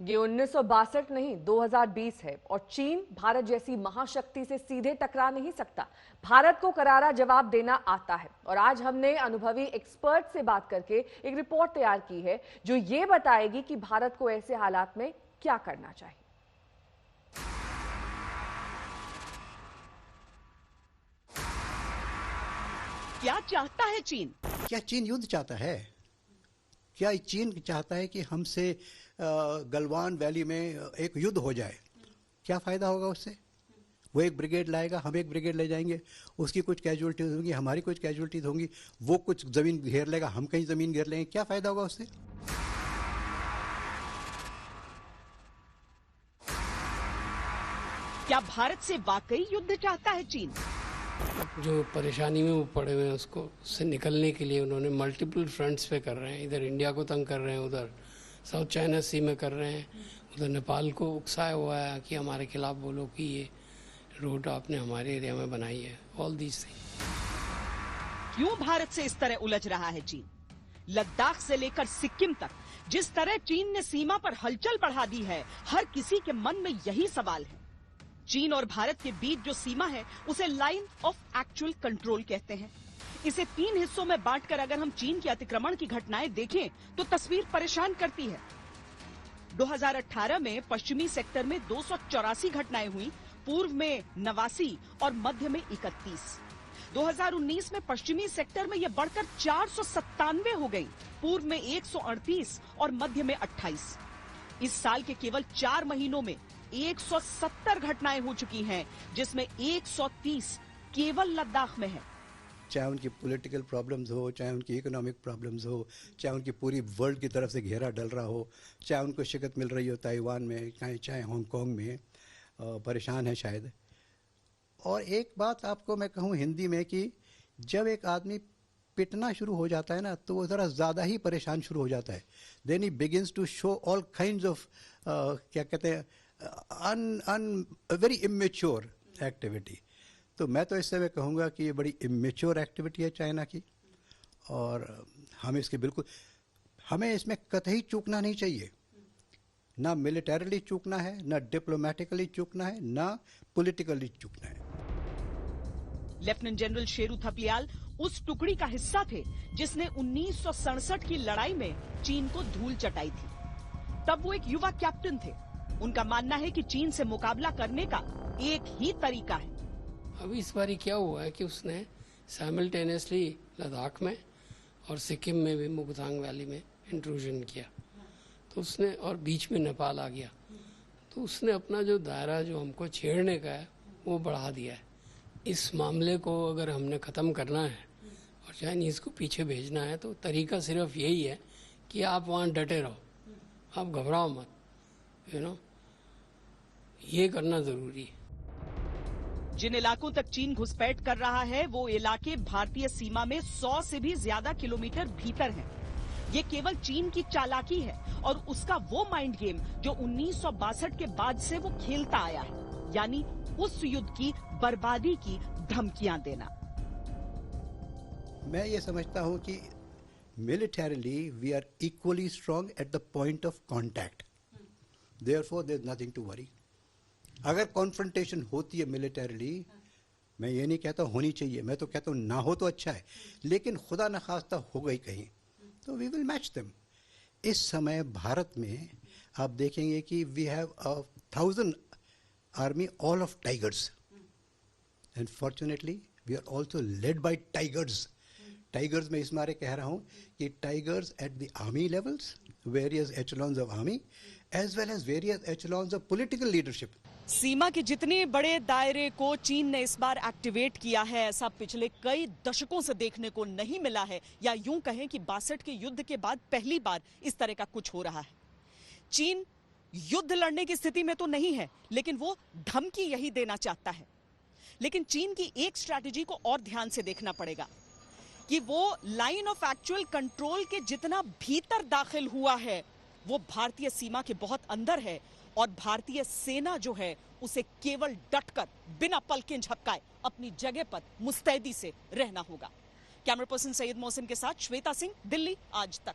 ये 1962 नहीं 2020 है और चीन भारत जैसी महाशक्ति से सीधे टकरा नहीं सकता। भारत को करारा जवाब देना आता है और आज हमने अनुभवी एक्सपर्ट से बात करके एक रिपोर्ट तैयार की है जो ये बताएगी कि भारत को ऐसे हालात में क्या करना चाहिए। क्या चाहता है चीन? क्या चीन युद्ध चाहता है? क्या चीन चाहता है कि हमसे गलवान वैली में एक युद्ध हो जाए? क्या फायदा होगा उससे? वो एक ब्रिगेड लाएगा, हम एक ब्रिगेड ले जाएंगे, उसकी कुछ कैजुअलिटीज होंगी, हमारी कुछ कैजुअलिटीज होंगी, वो कुछ जमीन घेर लेगा, हम कहीं जमीन घेर लेंगे। क्या फायदा होगा उससे? क्या भारत से वाकई युद्ध चाहता है चीन? जो परेशानी में वो पड़े हुए हैं उससे निकलने के लिए उन्होंने मल्टीपल फ्रंट्स पे कर रहे हैं। इधर इंडिया को तंग कर रहे हैं, उधर साउथ चाइना सी में कर रहे हैं, उधर नेपाल को उकसाया हुआ है कि हमारे खिलाफ बोलो कि ये रोड आपने हमारे एरिया में बनाई है। All these thing. क्यों भारत से इस तरह उलझ रहा है चीन? लद्दाख से लेकर सिक्किम तक जिस तरह चीन ने सीमा पर हलचल बढ़ा दी है, हर किसी के मन में यही सवाल है। चीन और भारत के बीच जो सीमा है उसे लाइन ऑफ एक्चुअल कंट्रोल कहते हैं। इसे 3 हिस्सों में बांटकर अगर हम चीन के अतिक्रमण की घटनाएं देखें तो तस्वीर परेशान करती है। 2018 में पश्चिमी सेक्टर में 284 घटनाएं हुई, पूर्व में 89 और मध्य में 31। 2019 में पश्चिमी सेक्टर में यह बढ़कर 497 हो गई, पूर्व में 138 और मध्य में 28। इस साल के केवल 4 महीनों में 170 घटनाएं हो चुकी हैं, जिसमें 130 केवल लद्दाख में है। चाहे उनकी पॉलिटिकल प्रॉब्लम्स हो, चाहे उनकी इकोनॉमिक प्रॉब्लम्स हो, चाहे उनकी पूरी वर्ल्ड की तरफ से घेरा डल रहा हो, चाहे उनको शिकत मिल रही हो ताइवान में, चाहे हांगकांग में, परेशान है शायद। और एक बात आपको मैं कहूँ हिंदी में कि जब एक आदमी पिटना शुरू हो जाता है ना तो वो ज़रा ज़्यादा ही परेशान शुरू हो जाता है। देन ही begins to show all kinds of क्या कहते हैं वेरी इमेच्योर एक्टिविटी। तो मैं तो इस समय कहूँगा कि ये बड़ी इमेच्योर एक्टिविटी है चाइना की और हमें इसमें कतई चूकना नहीं चाहिए। ना मिलिटरीली चूकना है, ना डिप्लोमेटिकली चूकना है, ना पॉलिटिकली चूकना है। लेफ्टिनेंट जनरल शेरू थपलियाल उस टुकड़ी का हिस्सा थे जिसने 1967 की लड़ाई में चीन को धूल चटाई थी। तब वो एक युवा कैप्टन थे। उनका मानना है कि चीन से मुकाबला करने का एक ही तरीका है। अभी इस बारी क्या हुआ है कि उसने साइमल्टेनियसली लद्दाख में और सिक्किम में भी मुगतांग वैली में इंट्रूजन किया, तो उसने और बीच में नेपाल आ गया, तो उसने अपना जो दायरा जो हमको छेड़ने का है वो बढ़ा दिया है। इस मामले को अगर हमने ख़त्म करना है और चाइनीज़ को पीछे भेजना है तो तरीका सिर्फ यही है कि आप वहाँ डटे रहो, आप घबराओ मत, ये करना ज़रूरी है। जिन इलाकों तक चीन घुसपैठ कर रहा है वो इलाके भारतीय सीमा में 100 से भी ज्यादा किलोमीटर भीतर हैं। ये केवल चीन की चालाकी है और उसका वो माइंड गेम जो 1962 के बाद से वो खेलता आया है, यानी उस युद्ध की बर्बादी की धमकियां देना। मैं ये समझता हूँ कि militarily we are equally strong at the point of contact, therefore there is nothing to worry. अगर कॉन्फ्रंटेशन होती है मिलिटरीली, मैं ये नहीं कहता होनी चाहिए, मैं तो कहता हूँ ना हो तो अच्छा है, लेकिन खुदा न खास्ता हो गई कहीं तो वी विल मैच देम। इस समय भारत में आप देखेंगे कि we have 1000 army all of tigers and fortunately we are also led by tigers. Tigers में इस मारे कह रहा हूँ कि tigers at the army levels, various echelons of army as well as various echelons of political leadership. सीमा के जितने बड़े दायरे को चीन ने इस बार एक्टिवेट किया है, ऐसा पिछले कई दशकों से देखने को नहीं मिला है, या यूं कहें कि 62 के युद्ध के बाद पहली बार इस तरह का कुछ हो रहा है। चीन युद्ध लड़ने की स्थिति में तो नहीं है, लेकिन वो धमकी यही देना चाहता है। लेकिन चीन की एक स्ट्रैटेजी को और ध्यान से देखना पड़ेगा कि वो लाइन ऑफ एक्चुअल कंट्रोल के जितना भीतर दाखिल हुआ है वो भारतीय सीमा के बहुत अंदर है और भारतीय सेना जो है उसे केवल डटकर बिना पलकें झपकाए अपनी जगह पर मुस्तैदी से रहना होगा। कैमरा पर्सन सैयद मोहसिन के साथ श्वेता सिंह, दिल्ली आज तक।